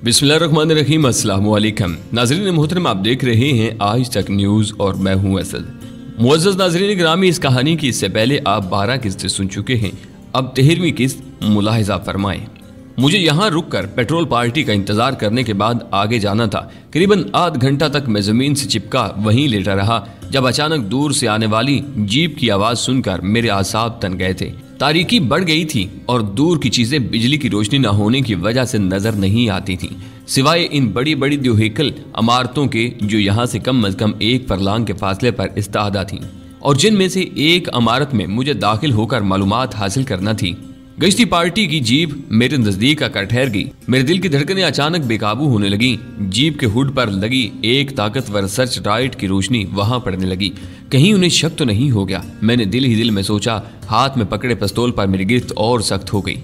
बिस्मिल्लाहिर्रहमानिर्रहीम, अस्सलामु अलैकुम। नाज़रीन मोहतरम, आप देख रहे हैं आज तक न्यूज़ और मैं हूं असद। मुअज़्ज़ज़ नाज़रीन गिरामी, इस कहानी की इससे पहले आप 12 किस्तें सुन चुके हैं। अब 13वीं किस्त मुलाहिज़ा फरमाएं। मुझे यहाँ रुक कर पेट्रोल पार्टी का इंतजार करने के बाद आगे जाना था। करीबन आध घंटा तक मैं जमीन से चिपका वहीं लेटा रहा, जब अचानक दूर से आने वाली जीप की आवाज सुनकर मेरे आसाब तन गए थे। तारीकी बढ़ गई थी और दूर की चीजें बिजली की रोशनी न होने की वजह से नजर नहीं आती थीं, सिवाय इन बड़ी बड़ी द्योहेकल इमारतों के जो यहाँ से कम अज कम 1 फरलांग के फासले पर इस्तादा थीं, और जिनमें से एक इमारत में मुझे दाखिल होकर मालूमात हासिल करना थी। गश्ती पार्टी की जीप मेरे नजदीक आकर ठहर गई। मेरे दिल की धड़कनें अचानक बेकाबू होने लगी। जीप के हुड पर लगी एक ताकतवर सर्च लाइट की रोशनी वहां पड़ने लगी। कहीं उन्हें शक तो नहीं हो गया, मैंने दिल ही दिल में सोचा। हाथ में पकड़े पिस्तौल पर मेरी गिरफ्त और सख्त हो गई।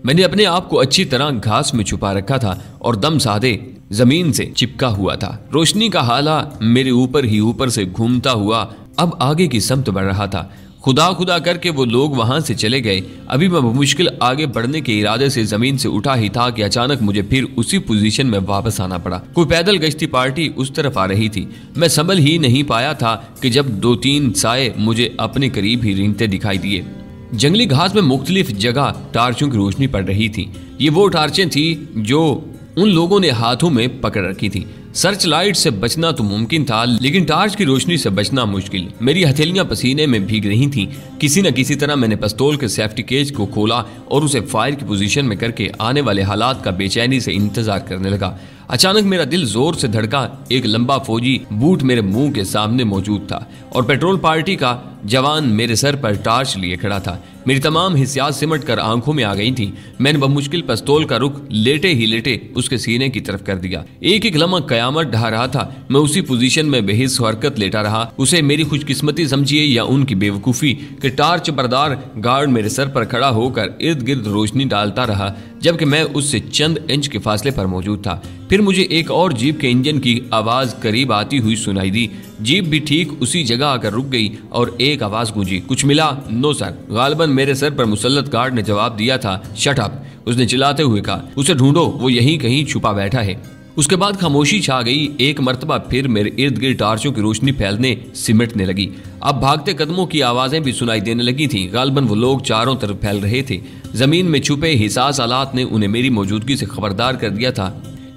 मैंने अपने आप को अच्छी तरह घास में छुपा रखा था और दम साधे जमीन से चिपका हुआ था। रोशनी का हाला मेरे ऊपर ही ऊपर से घूमता हुआ अब आगे की समत बढ़ रहा था। खुदा खुदा करके वो लोग वहां से चले गए। अभी मैं मुश्किल आगे बढ़ने के इरादे से जमीन से उठा ही था कि अचानक मुझे फिर उसी पोजीशन में वापस आना पड़ा। कोई पैदल गश्ती पार्टी उस तरफ आ रही थी। मैं संभल ही नहीं पाया था कि जब 2-3 साए मुझे अपने करीब ही रेंगते दिखाई दिए। जंगली घास में मुख्तलिफ जगह टार्चों की रोशनी पड़ रही थी। ये वो टार्चें थी जो उन लोगों ने हाथों में पकड़ रखी थी। सर्च लाइट से बचना तो मुमकिन था, लेकिन टार्च की रोशनी से बचना मुश्किल। मेरी हथेलियां पसीने में भीग रही थीं। किसी न किसी तरह मैंने पिस्तौल के सेफ्टी केज को खोला और उसे फायर की पोजीशन में करके आने वाले हालात का बेचैनी से इंतजार करने लगा। अचानक मेरा दिल जोर से धड़का। एक लंबा फौजी बूट मेरे मुंह के सामने मौजूद था और पेट्रोल पार्टी का जवान मेरे सर पर टार्च लिए खड़ा था। मेरी तमाम हिस्सात सिमट कर आंखों में आ गई थी। मैंने बमुश्किल पिस्तौल का रुख लेटे ही लेटे उसके सीने की तरफ कर दिया। एक एक लम्हा कयामत ढहा रहा था। मैं उसी पोजीशन में बेहिस हरकत लेटा रहा। उसे मेरी खुशकिस्मती समझिए या उनकी बेवकूफ़ी कि टार्च बरदार गार्ड मेरे सर पर खड़ा होकर इर्द गिर्द रोशनी डालता रहा, जबकि मैं उससे चंद इंच के फासले पर मौजूद था। फिर मुझे एक और जीप के इंजन की आवाज करीब आती हुई सुनाई दी। जीप भी ठीक उसी जगह आकर रुक गई और एक आवाज गूंजी, कुछ मिला? No sir. गालिबन मेरे सर पर मुसल्लत गार्ड ने जवाब दिया था। शट अप, उसने चिल्लाते हुए कहा। उसे ढूंढो, वो यहीं कहीं छुपा बैठा है। उसके बाद खामोशी छा गई। एक मर्तबा फिर मेरे इर्द गिर्द टार्चों की रोशनी फैलने सिमटने लगी। अब भागते कदमों की आवाजें भी सुनाई देने लगी थीं। गालिबन वो लोग चारों तरफ फैल रहे थे। जमीन में छुपे हिसास आलात ने उन्हें मेरी मौजूदगी से खबरदार कर दिया था।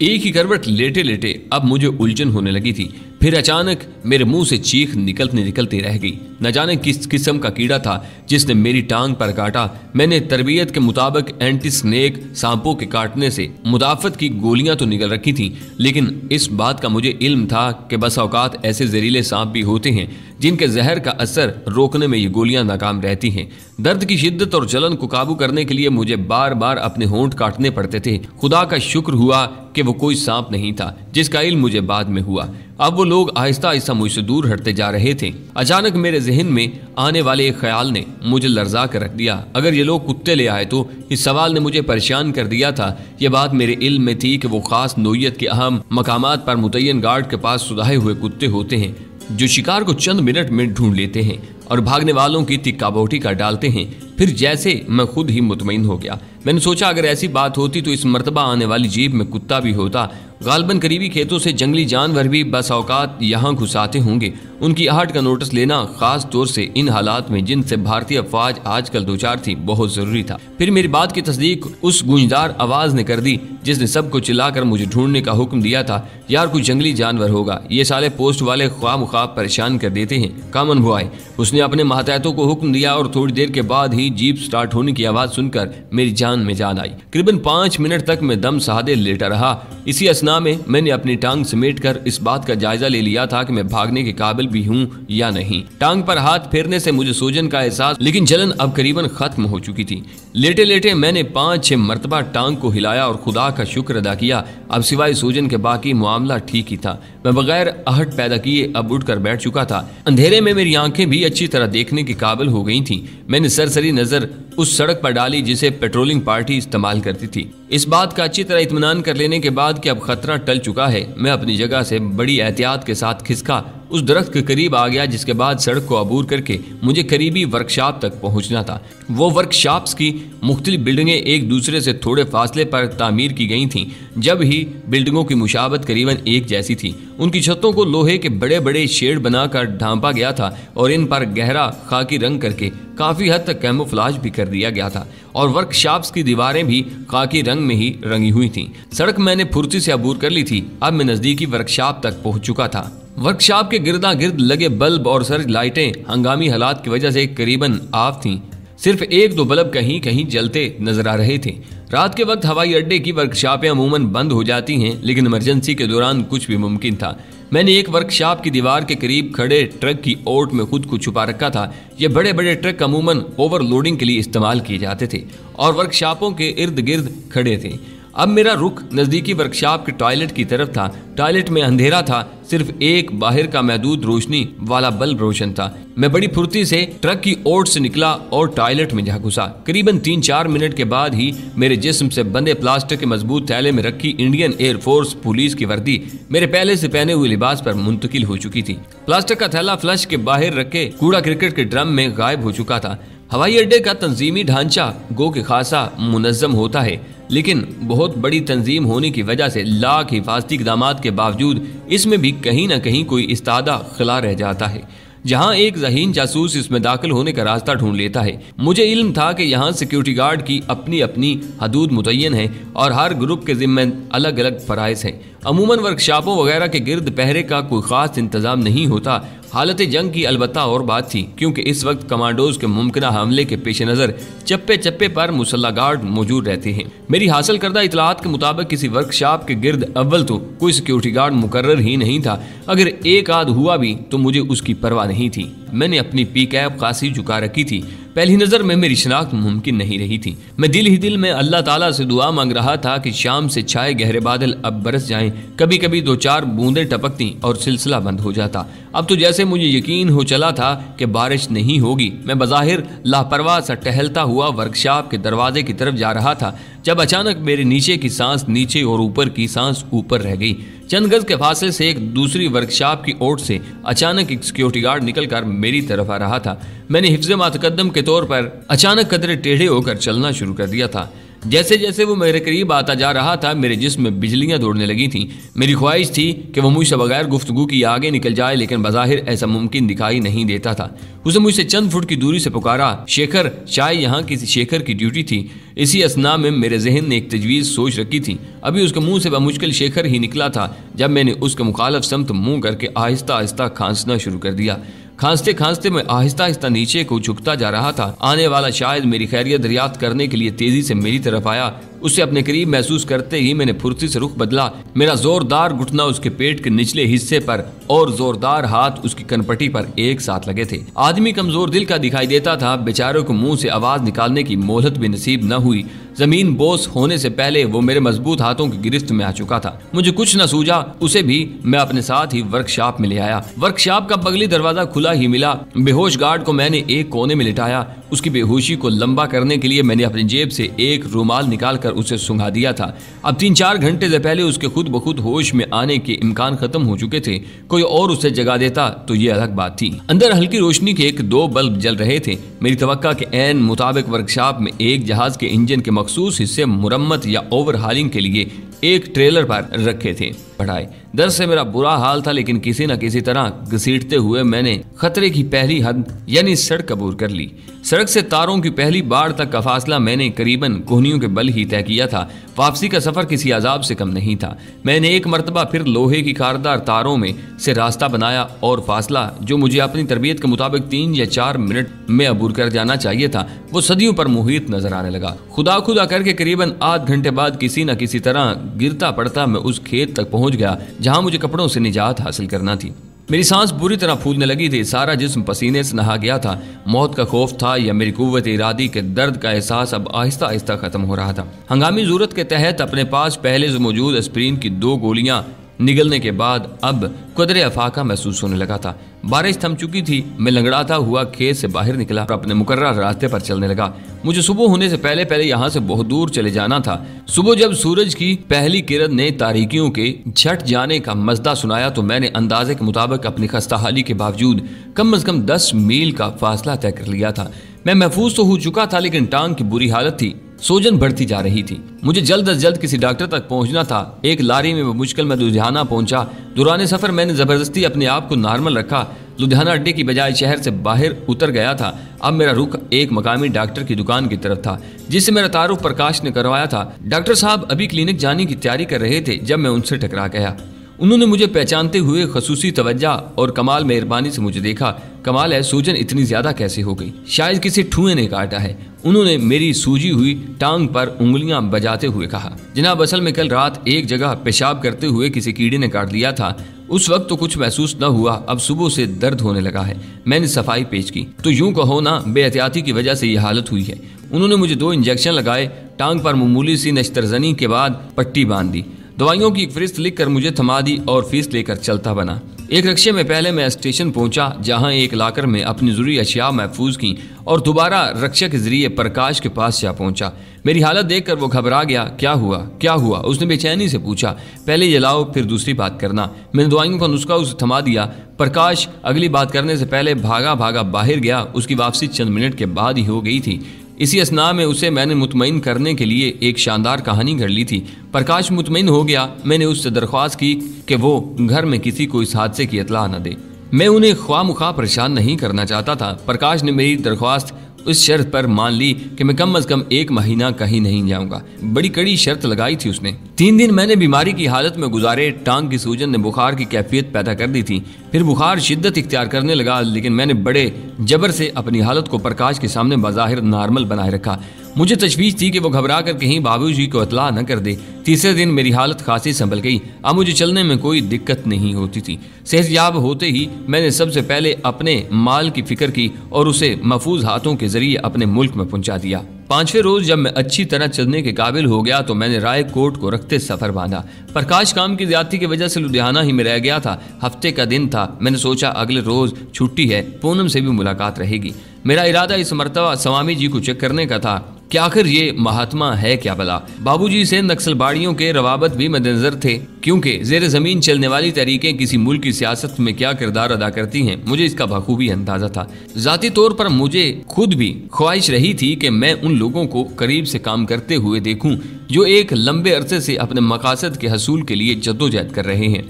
एक ही करवट लेटे लेटे अब मुझे उलझन होने लगी थी। फिर अचानक मेरे मुंह से चीख निकलती रह गई। न जाने किस किस्म का कीड़ा था जिसने मेरी टांग पर काटा। मैंने तरबियत के मुताबिक एंटी स्नेक सांपों के काटने से मुदाफत की गोलियां तो निकल रखी थीं, लेकिन इस बात का मुझे इल्म था कि बस औकात ऐसे जहरीले सांप भी होते हैं जिनके जहर का असर रोकने में ये गोलियां नाकाम रहती हैं। दर्द की शिद्दत और जलन को काबू करने के लिए मुझे बार बार अपने होंठ काटने पड़ते थे। खुदा का शुक्र हुआ कि वो कोई सांप नहीं था, जिसका इल्म मुझे बाद में हुआ। अब वो लोग आहिस्ता आहिस्ता मुझसे दूर हटते जा रहे थे। अचानक मेरे जहन में आने वाले एक ख्याल ने मुझे लर्जा कर रख दिया। अगर ये लोग कुत्ते ले आए तो? इस सवाल ने मुझे परेशान कर दिया था। यह बात मेरे इल्म में थी कि वो खास नोयत के अहम मकामात पर मुतय्यन गार्ड के पास सुधाए हुए कुत्ते होते हैं जो शिकार को चंद मिनट में ढूंढ लेते हैं और भागने वालों की तिक्का बोटी कर डालते हैं। फिर जैसे मैं खुद ही मुतमईन हो गया। मैंने सोचा अगर ऐसी बात होती तो इस मर्तबा आने वाली जीप में कुत्ता भी होता। गालिबन करीबी खेतों से जंगली जानवर भी बस औकात यहाँ घुसाते होंगे। उनकी आहट का नोटिस लेना खास तौर से इन हालात में जिनसे भारतीय अफवाज आजकल दो चार थी बहुत जरूरी था। फिर मेरी बात की तस्दीक उस गूंजदार आवाज ने कर दी जिसने सबको चिल्लाकर मुझे ढूंढने का हुक्म दिया था। यार कोई जंगली जानवर होगा, ये साले पोस्ट वाले ख्वाब परेशान कर देते हैं। कामन बॉय, उसने अपने मातहतों को हुक्म दिया और थोड़ी देर के बाद ही जीप स्टार्ट होने की आवाज सुनकर मेरी जान में जान आई। करीबन 5 मिनट तक मैं दम साधे लेटा रहा। इसी असना में मैंने अपनी टांग समेटकर इस बात का जायजा ले लिया था कि मैं भागने के काबिल भी हूँ या नहीं। टांग पर हाथ फेरने से मुझे सूजन का एहसास, लेकिन जलन अब करीबन खत्म हो चुकी थी। लेटे लेटे मैंने 5-6 मरतबा टांग को हिलाया और खुदा का शुक्र अदा किया। अब सिवाय सूजन के बाकी मामला ठीक ही था। मैं बगैर आहट पैदा किए अब उठकर बैठ चुका था। अंधेरे में मेरी आंखें भी अच्छी तरह देखने के काबिल हो गई थीं। मैंने सरसरी नजर उस सड़क पर डाली जिसे पेट्रोलिंग पार्टी इस्तेमाल करती थी। इस बात का अच्छी तरह इत्मीनान कर लेने के बाद कि अब खतरा टल चुका है, मैं अपनी जगह से बड़ी एहतियात के साथ खिसका उस दरख्त के करीब आ गया, जिसके बाद सड़क को अबूर करके मुझे करीबी वर्कशॉप तक पहुंचना था। वो वर्कशॉप्स की मुख्तलिफ बिल्डिंगें एक दूसरे से थोड़े फासले पर तामीर की गई थीं। जब ही बिल्डिंगों की मुशाबत करीबन एक जैसी थी। उनकी छतों को लोहे के बड़े बड़े शेड बनाकर ढांपा गया था और इन पर गहरा खाकी रंग करके काफी हद तक कैमोफ्लेज भी कर दिया गया था और वर्कशॉप्स की दीवारें भी खाकी रंग में ही रंगी हुई थीं। सड़क मैंने फुर्ती से अबूर कर ली थी। अब मैं नजदीकी वर्कशॉप तक पहुंच चुका था। वर्कशॉप के गिरदा गिर्द लगे बल्ब और सर्च लाइटें हंगामी हालात की वजह से करीबन ऑफ थीं। सिर्फ एक दो बल्ब कहीं कहीं जलते नजर आ रहे थे। रात के वक्त हवाई अड्डे की वर्कशॉपें अमूमन बंद हो जाती हैं, लेकिन इमरजेंसी के दौरान कुछ भी मुमकिन था। मैंने एक वर्कशॉप की दीवार के करीब खड़े ट्रक की ओट में खुद को छुपा रखा था। ये बड़े बड़े ट्रक अमूमन ओवरलोडिंग के लिए इस्तेमाल किए जाते थे और वर्कशॉपों के इर्द गिर्द खड़े थे। अब मेरा रुख नजदीकी वर्कशॉप के टॉयलेट की तरफ था। टॉयलेट में अंधेरा था, सिर्फ एक बाहर का महदूद रोशनी वाला बल्ब रोशन था। मैं बड़ी फुर्ती से ट्रक की ओट से निकला और टॉयलेट में जा घुसा। करीबन 3-4 मिनट के बाद ही मेरे जिस्म से बंधे प्लास्टिक के मजबूत थैले में रखी इंडियन एयरफोर्स पुलिस की वर्दी मेरे पहले से पहने हुए लिबास पर मुंतकिल हो चुकी थी। प्लास्टिक का थैला फ्लश के बाहर रखे कूड़ा क्रिकेट के ड्रम में गायब हो चुका था। हवाई अड्डे का तंजीमी ढांचा गो के खासा मुनज़्ज़म होता है, लेकिन बहुत बड़ी तंजीम होने की वजह से लाख हिफाजती इक़दामात के बावजूद इसमें भी कहीं न कहीं कोई इस्तादा खला रह जाता है, जहां एक ज़हीन जासूस इसमें दाखिल होने का रास्ता ढूंढ लेता है। मुझे इल्म था कि यहाँ सिक्योरिटी गार्ड की अपनी अपनी हदूद मुतय्यन है और हर ग्रुप के ज़िम्मे अलग अलग फ़राइज़ हैं। अमूमन वर्कशॉपों वगैरह के गिर्द पहरे का कोई ख़ास इंतज़ाम नहीं होता। हालत जंग की अलबत्ता और बात थी, क्योंकि इस वक्त कमांडोज के मुमकिन हमले के पेश नज़र चप्पे चप्पे पर मुसल्ला गार्ड मौजूद रहते हैं। मेरी हासिल करदा इतलात के मुताबिक किसी वर्कशॉप के गिर्द अव्वल तो कोई सिक्योरिटी गार्ड मुकर्रर ही नहीं था। अगर एक आध हुआ भी तो मुझे उसकी परवाह नहीं थी। मैंने अपनी पीकैप खासी झुका रखी थी। पहली नज़र में मेरी शिनाख्त मुमकिन नहीं रही थी। मैं दिल ही दिल में अल्लाह ताला से दुआ मांग रहा था कि शाम से छाए गहरे बादल अब बरस जाएं। कभी कभी 2-4 बूंदें टपकती और सिलसिला बंद हो जाता। अब तो जैसे मुझे यकीन हो चला था कि बारिश नहीं होगी। मैं बज़ाहिर लापरवाह सा टहलता हुआ वर्कशॉप के दरवाजे की तरफ जा रहा था, जब अचानक मेरे नीचे की सांस नीचे और ऊपर की सांस ऊपर रह गई। चंद गज के फासले से एक दूसरी वर्कशॉप की ओर से अचानक एक सिक्योरिटी गार्ड निकलकर मेरी तरफ आ रहा था। मैंने हिफ्ज़े मातकद्दम के तौर पर अचानक कदरे टेढ़े होकर चलना शुरू कर दिया था। जैसे जैसे वो मेरे करीब आता जा रहा था, मेरे जिस्म में बिजलियां दौड़ने लगी थीं। मेरी ख्वाहिश थी कि वो मुझसे बगैर गुफ्तगू की आगे निकल जाए, लेकिन बज़ाहिर ऐसा मुमकिन दिखाई नहीं देता था। उसे मुझसे चंद फुट की दूरी से पुकारा, शेखर। शायद यहाँ किसी शेखर की ड्यूटी थी। इसी असना में मेरे जहन ने एक तजवीज़ सोच रखी थी। अभी उसके मुंह से बामुश्किल शेखर ही निकला था जब मैंने उसके मुखालफ समत मुंह करके आहिस्ता आहिस्ता खांसना शुरू कर दिया। खांसते खांसते मैं आहिस्ता आहिस्ता नीचे को झुकता जा रहा था। आने वाला शायद मेरी खैरियत दरियाफ्त करने के लिए तेजी से मेरी तरफ आया। उसे अपने करीब महसूस करते ही मैंने फुर्ती से रुख बदला। मेरा जोरदार घुटना उसके पेट के निचले हिस्से पर और जोरदार हाथ उसकी कनपटी पर एक साथ लगे थे। आदमी कमजोर दिल का दिखाई देता था। बेचारों को मुंह से आवाज निकालने की मोहलत भी नसीब न हुई। जमीन बोस होने से पहले वो मेरे मजबूत हाथों की गिरफ्त में आ चुका था। मुझे कुछ न सूझा, उसे भी मैं अपने साथ ही वर्कशॉप में ले आया। वर्कशॉप का बगली दरवाजा खुला ही मिला। बेहोश गार्ड को मैंने एक कोने में लिटाया। उसकी बेहोशी को लंबा करने के लिए मैंने अपनी जेब से एक रुमाल निकालकर उसे सुंघा दिया था। अब 3-4 घंटे से पहले उसके खुद ब खुद होश में आने के इम्कान खत्म हो चुके थे। कोई और उसे जगा देता तो ये अलग बात थी। अंदर हल्की रोशनी के 1-2 बल्ब जल रहे थे। मेरी तवक्का के ऐन मुताबिक वर्कशॉप में एक जहाज के इंजन के मखसूस हिस्से मुरम्मत या ओवरहालिंग के लिए एक ट्रेलर पर रखे थे पढ़ाए। दर्द से मेरा बुरा हाल था, लेकिन किसी न किसी तरह घसीटते हुए मैंने खतरे की पहली हद यानी सड़क अबूर कर ली। सड़क से तारों की पहली बाड़ तक का फासला मैंने करीबन कोहनियों के बल ही तय किया था। वापसी का सफर किसी अजाब से कम नहीं था। मैंने एक मरतबा फिर लोहे की खारदार तारों में से रास्ता बनाया और फासला जो मुझे अपनी तरबियत के मुताबिक 3 या 4 मिनट में अबूर कर जाना चाहिए था, वो सदियों पर मुहित नजर आने लगा। खुदा खुदा करके करीबन आध घंटे बाद किसी न किसी तरह गिरता पड़ता मैं उस खेत तक पहुंच गया जहां मुझे कपड़ों से निजात हासिल करना थी। मेरी सांस बुरी तरह फूलने लगी थी। सारा जिस्म पसीने से नहा गया था। मौत का खौफ था या मेरी कुव्वत इरादी के दर्द का एहसास अब आहिस्ता आहिस्ता खत्म हो रहा था। हंगामी जरूरत के तहत अपने पास पहले से मौजूद एस्प्रिन की 2 गोलियां निगलने के बाद अब कदरे अफाका महसूस होने लगा था। बारिश थम चुकी थी। मैं लंगड़ाता हुआ खेत से बाहर निकला और अपने मुकर्रर रास्ते पर चलने लगा। मुझे सुबह होने से पहले पहले यहाँ से बहुत दूर चले जाना था। सुबह जब सूरज की पहली किरण ने तारीकियों के छट जाने का मसदा सुनाया तो मैंने अंदाजे के मुताबिक अपनी खस्ताहाली के बावजूद कम से कम 10 मील का फासला तय कर लिया था। मैं महफूज तो हो चुका था, लेकिन टांग की बुरी हालत थी। सूजन बढ़ती जा रही थी। मुझे जल्द अज जल्द किसी डॉक्टर तक पहुंचना था। एक लारी में मुश्किल में लुधियाना पहुंचा। दौरान सफर मैंने जबरदस्ती अपने आप को नॉर्मल रखा। लुधियाना अड्डे की बजाय शहर से बाहर उतर गया था। अब मेरा रुख एक मकामी डॉक्टर की दुकान की तरफ था जिससे मेरा तारुफ प्रकाश ने करवाया था। डॉक्टर साहब अभी क्लिनिक जाने की तैयारी कर रहे थे जब मैं उनसे टकरा गया। उन्होंने मुझे पहचानते हुए खसूसी तवज्जा और कमाल मेहरबानी से मुझे देखा। कमाल है, सूजन इतनी ज्यादा कैसे हो गई? शायद किसी ठुए ने काटा है। उन्होंने मेरी सूजी हुई टांग पर उंगलियां बजाते हुए कहा, जनाब असल में कल रात एक जगह पेशाब करते हुए किसी कीड़े ने काट लिया था। उस वक्त तो कुछ महसूस न हुआ, अब सुबह से दर्द होने लगा है। मैंने सफाई पेश की तो यूं कहो ना, बेहतियाती की वजह से ये हालत हुई है। उन्होंने मुझे 2 इंजेक्शन लगाए। टांग पर मामूली सी नश्तरजनी के बाद पट्टी बांध दी। दवाइयों की एक फहरिस्त लिखकर मुझे थमा दी और फीस लेकर चलता बना। एक रिक्शे में पहले मैं स्टेशन पहुंचा जहां एक लाकर में अपनी जरूरी अशिया महफूज की और दोबारा रिक्शा के जरिए प्रकाश के पास जा पहुंचा। मेरी हालत देखकर वो घबरा गया। क्या हुआ क्या हुआ? उसने बेचैनी से पूछा। पहले ये लाओ फिर दूसरी बात करना। मैंने दवाइयों का नुस्खा उसे थमा दिया। प्रकाश अगली बात करने से पहले भागा भागा बाहर गया। उसकी वापसी चंद मिनट के बाद ही हो गई थी। इसी असना में उसे मैंने मुतमईन करने के लिए एक शानदार कहानी घड़ ली थी। प्रकाश मुतमईन हो गया। मैंने उससे दरख्वास्त की कि वो घर में किसी को इस हादसे की इत्तला न दे। मैं उन्हें ख्वामुखा परेशान नहीं करना चाहता था। प्रकाश ने मेरी दरख्वास्त उस शर्त पर मान ली कि मैं कम से कम 1 महीना कहीं नहीं जाऊंगा। बड़ी कड़ी शर्त लगाई थी उसने। 3 दिन मैंने बीमारी की हालत में गुजारे। टांग की सूजन ने बुखार की कैफियत पैदा कर दी थी। फिर बुखार शिद्दत इख्तियार करने लगा, लेकिन मैंने बड़े जबर से अपनी हालत को प्रकाश के सामने बज़ाहिर नॉर्मल बनाए रखा। मुझे तशवीश थी कि वो घबरा कर कहीं बाबूजी को इत्तला न कर दे। तीसरे दिन मेरी हालत खासी संभल गई। अब मुझे चलने में कोई दिक्कत नहीं होती थी। सेहतयाब होते ही मैंने सबसे पहले अपने माल की फिक्र की और उसे महफूज हाथों के जरिए अपने मुल्क में पहुंचा दिया। 5वें रोज जब मैं अच्छी तरह चलने के काबिल हो गया तो मैंने राय कोट को रखते सफर बांधा। प्रकाश काम की ज्यादती की वजह से लुधियाना ही में रह गया था। हफ्ते का दिन था। मैंने सोचा अगले रोज छुट्टी है, पूनम से भी मुलाकात रहेगी। मेरा इरादा इस मरतबा स्वामी जी को चेक करने का था कि आखिर ये महात्मा है क्या भला। बाबूजी से नक्सलबाड़ियों के रवाबत भी मद्देनजर थे, क्योंकि जेर जमीन चलने वाली तहरीकें किसी मुल्क की सियासत में क्या किरदार अदा करती हैं, मुझे इसका बखूबी अंदाजा था। जाती तौर पर मुझे खुद भी ख्वाहिश रही थी कि मैं उन लोगों को करीब से काम करते हुए देखूं जो एक लंबे अरसे से अपने मकासद के हसूल के लिए जद्दोजहद कर रहे हैं।